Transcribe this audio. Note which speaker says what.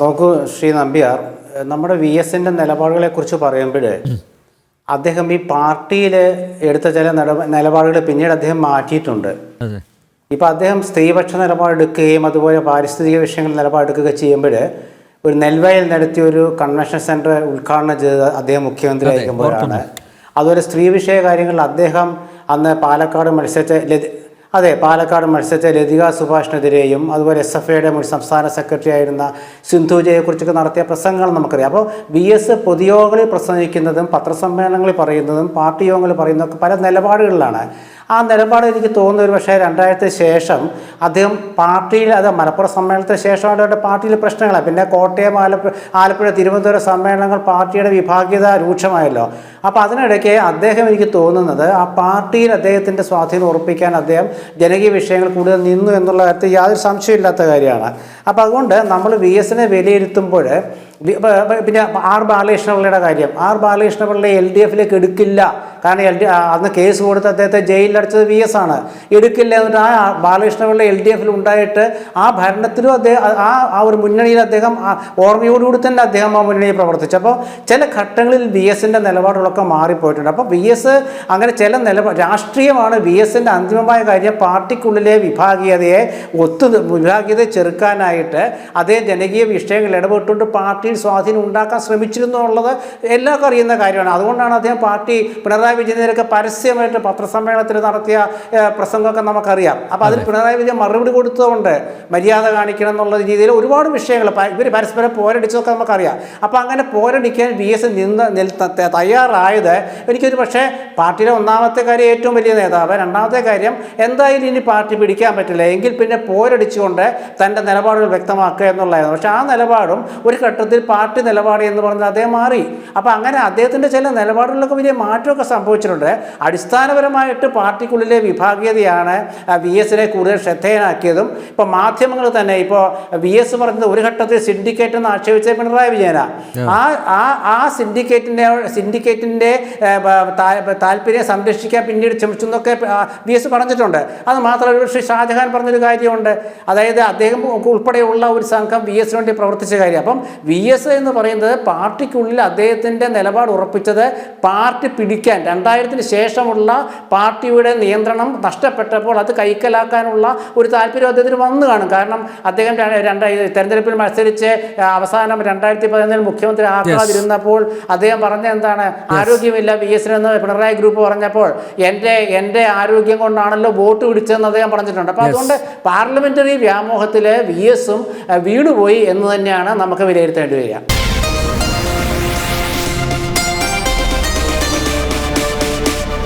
Speaker 1: നോക്കൂ ശ്രീ നമ്പ്യാർ, നമ്മുടെ വി എസിൻ്റെ നിലപാടുകളെക്കുറിച്ച് പറയുമ്പോൾ അദ്ദേഹം ഈ പാർട്ടിയിൽ എടുത്ത ചില നിലപാടുകൾ പിന്നീട് അദ്ദേഹം മാറ്റിയിട്ടുണ്ട്. ഇപ്പം അദ്ദേഹം സ്ത്രീപക്ഷ നിലപാടെടുക്കുകയും അതുപോലെ പാരിസ്ഥിതിക വിഷയങ്ങളിൽ നിലപാടെടുക്കുകയും ചെയ്യുമ്പോൾ ഒരു നെൽവയൽ നടത്തിയ ഒരു കൺവെൻഷൻ സെൻറ്റർ ഉദ്ഘാടനം ചെയ്ത് അദ്ദേഹം മുഖ്യമന്ത്രി ആയിരിക്കുമ്പോഴാണ്. അതുപോലെ സ്ത്രീ വിഷയ കാര്യങ്ങളിൽ അദ്ദേഹം അന്ന് പാലക്കാട് മത്സരിച്ച ലതിക സുഭാഷിനെതിരെയും അതുപോലെ SFIയുടെ മുൻ സംസ്ഥാന സെക്രട്ടറി ആയിരുന്ന സിന്ധുജയെക്കുറിച്ചൊക്കെ നടത്തിയ പ്രസംഗങ്ങൾ നമുക്കറിയാം. അപ്പോൾ വി എസ് പൊതുയോഗങ്ങളിൽ പ്രസംഗിക്കുന്നതും പത്രസമ്മേളനങ്ങളിൽ പറയുന്നതും പാർട്ടി യോഗങ്ങളിൽ പറയുന്നതൊക്കെ പല നിലപാടുകളിലാണ്. ആ നിലപാട് എനിക്ക് തോന്നുന്ന ഒരു പക്ഷേ 2000 ശേഷം അദ്ദേഹം പാർട്ടിയിൽ, അത് മലപ്പുറം സമ്മേളനത്തിന് ശേഷമായിട്ട് പാർട്ടിയിൽ പ്രശ്നങ്ങളാണ്. പിന്നെ കോട്ടയം, ആലപ്പുഴ, തിരുവനന്തപുരം സമ്മേളനങ്ങൾ പാർട്ടിയുടെ വിഭാഗീയത രൂക്ഷമായല്ലോ. അപ്പോൾ അതിനിടയ്ക്ക് അദ്ദേഹം, എനിക്ക് തോന്നുന്നത് ആ പാർട്ടിയിൽ അദ്ദേഹത്തിൻ്റെ സ്വാധീനം ഉറപ്പിക്കാൻ അദ്ദേഹം ജനകീയ വിഷയങ്ങൾ കൂടുതൽ നിന്നു എന്നുള്ള കാര്യത്തിൽ യാതൊരു സംശയമില്ലാത്ത കാര്യമാണ്. അപ്പോൾ അതുകൊണ്ട് നമ്മൾ വി എസിനെ വിലയിരുത്തുമ്പോൾ, പിന്നെ ആർ ബാലകൃഷ്ണപിള്ളയുടെ കാര്യം, ആർ ബാലകൃഷ്ണപിള്ളയെ LDFലേക്ക് എടുക്കില്ല, കാരണം അന്ന് കേസ് കൊടുത്ത് അദ്ദേഹത്തെ ജയിലിലടച്ചത് വി എസ് ആണ്. എടുക്കില്ല എന്നിട്ട് ആ ബാലകൃഷ്ണപിള്ള LDFൽ ഉണ്ടായിട്ട് ആ ഭരണത്തിലും അദ്ദേഹം ആ ഒരു മുന്നണിയിൽ അദ്ദേഹം ഓർമ്മയോടുകൂടി തന്നെ അദ്ദേഹം ആ മുന്നണിയിൽ പ്രവർത്തിച്ചു. അപ്പോൾ ചില ഘട്ടങ്ങളിൽ വി എസിൻ്റെ നിലപാടുകളൊക്കെ മാറിപ്പോയിട്ടുണ്ട്. അപ്പോൾ വി എസ് അങ്ങനെ ചില രാഷ്ട്രീയമാണ് വി എസിൻ്റെ അന്തിമമായ കാര്യം. പാർട്ടിക്കുള്ളിലെ വിഭാഗീയതയെ ചെറുക്കാനായിട്ട് അദ്ദേഹം ജനകീയ വിഷയങ്ങൾ ഇടപെട്ടുകൊണ്ട് പാർട്ടിയിൽ സ്വാധീനം ഉണ്ടാക്കാൻ ശ്രമിച്ചിരുന്നു എന്നുള്ളത് എല്ലാവർക്കും അറിയുന്ന കാര്യമാണ്. അതുകൊണ്ടാണ് അദ്ദേഹം പിണറായി വിജയനെതിരൊക്കെ പരസ്യമായിട്ട് പത്രസമ്മേളനത്തിൽ നടത്തിയ പ്രസംഗമൊക്കെ നമുക്കറിയാം. അപ്പോൾ അതിൽ പിണറായി വിജയൻ മറുപടി കൊടുത്തതുകൊണ്ട് മര്യാദ കാണിക്കണം എന്നുള്ള രീതിയിൽ ഒരുപാട് വിഷയങ്ങൾ ഇവർ പരസ്പരം പോരടിച്ചതൊക്കെ നമുക്കറിയാം. അപ്പോൾ അങ്ങനെ പോരടിക്കാൻ വി എസ് തയ്യാറായത്, എനിക്കൊരു പക്ഷേ പാർട്ടിയിലെ ഒന്നാമത്തെ കാര്യം ഏറ്റവും വലിയ നേതാവ്, രണ്ടാമത്തെ കാര്യം എന്തായാലും ഇനി പാർട്ടി പിടിക്കാൻ പറ്റില്ല എങ്കിൽ പിന്നെ പോരടിച്ചുകൊണ്ട് തൻ്റെ നിലപാടുകൾ വ്യക്തമാക്കുക എന്നുള്ളതായിരുന്നു. പക്ഷേ ആ നിലപാടും ഒരു ഘട്ടത്തിൽ പാർട്ടി നിലപാട് എന്ന് പറഞ്ഞാൽ അദ്ദേഹം മാറി. അപ്പോൾ അങ്ങനെ അദ്ദേഹത്തിൻ്റെ ചില നിലപാടുകളിലൊക്കെ വലിയ മാറ്റമൊക്കെ സംഭവിച്ചിട്ടുണ്ട്. അടിസ്ഥാനപരമായിട്ട് പാർട്ടിക്കുള്ളിലെ വിഭാഗീയതയാണ് വി എസിനെ കൂടുതൽ ശ്രദ്ധേയനാക്കിയതും. ഇപ്പോൾ മാധ്യമങ്ങൾ തന്നെ ഇപ്പോൾ വി എസ് പറഞ്ഞത് ഒരു ഘട്ടത്തിൽ സിൻഡിക്കേറ്റ് എന്ന് ആക്ഷേപിച്ച പിണറായി വിജയനാണ്. ആ സിൻഡിക്കേറ്റിൻ്റെ താല്പര്യം സംരക്ഷിക്കാൻ പിന്നീട് ശ്രമിച്ചെന്നൊക്കെ വി എസ് പറഞ്ഞിട്ടുണ്ട്. അത് മാത്രമല്ല, ശ്രീ ഷാജഹാൻ പറഞ്ഞൊരു കാര്യമുണ്ട്, അതായത് അദ്ദേഹം ഉൾപ്പെടെയുള്ള ഒരു സംഘം വി എസിന് വേണ്ടി പ്രവർത്തിച്ച കാര്യം. അപ്പം വി എസ് എന്ന് പറയുന്നത് പാർട്ടിക്കുള്ളിൽ അദ്ദേഹത്തിൻ്റെ നിലപാട് ഉറപ്പിച്ചത് പാർട്ടി പിടിക്കാൻ 2000 ശേഷമുള്ള പാർട്ടിയുടെ നിയന്ത്രണം നഷ്ടപ്പെട്ടപ്പോൾ അത് കൈക്കലാക്കാനുള്ള ഒരു താല്പര്യം അദ്ദേഹത്തിന് വന്നു കാണും. കാരണം അദ്ദേഹം തെരഞ്ഞെടുപ്പിൽ മത്സരിച്ച് അവസാനം 2011 മുഖ്യമന്ത്രി ആക്കാതിരുന്നപ്പോൾ അദ്ദേഹം പറഞ്ഞ എന്താണ്, ആരോഗ്യമില്ല വി എസിനെന്ന് പിണറായി ഗ്രൂപ്പ് പറഞ്ഞപ്പോൾ എൻ്റെ ആരോഗ്യം കൊണ്ടാണല്ലോ വോട്ട് പിടിച്ചതെന്ന് അദ്ദേഹം പറഞ്ഞിട്ടുണ്ട്. അപ്പോൾ അതുകൊണ്ട് പാർലമെന്ററി വ്യാമോഹത്തിൽ വി എസും വീണുപോയി എന്ന് തന്നെയാണ് നമുക്ക് വിലയിരുത്തേണ്ടി വരിക.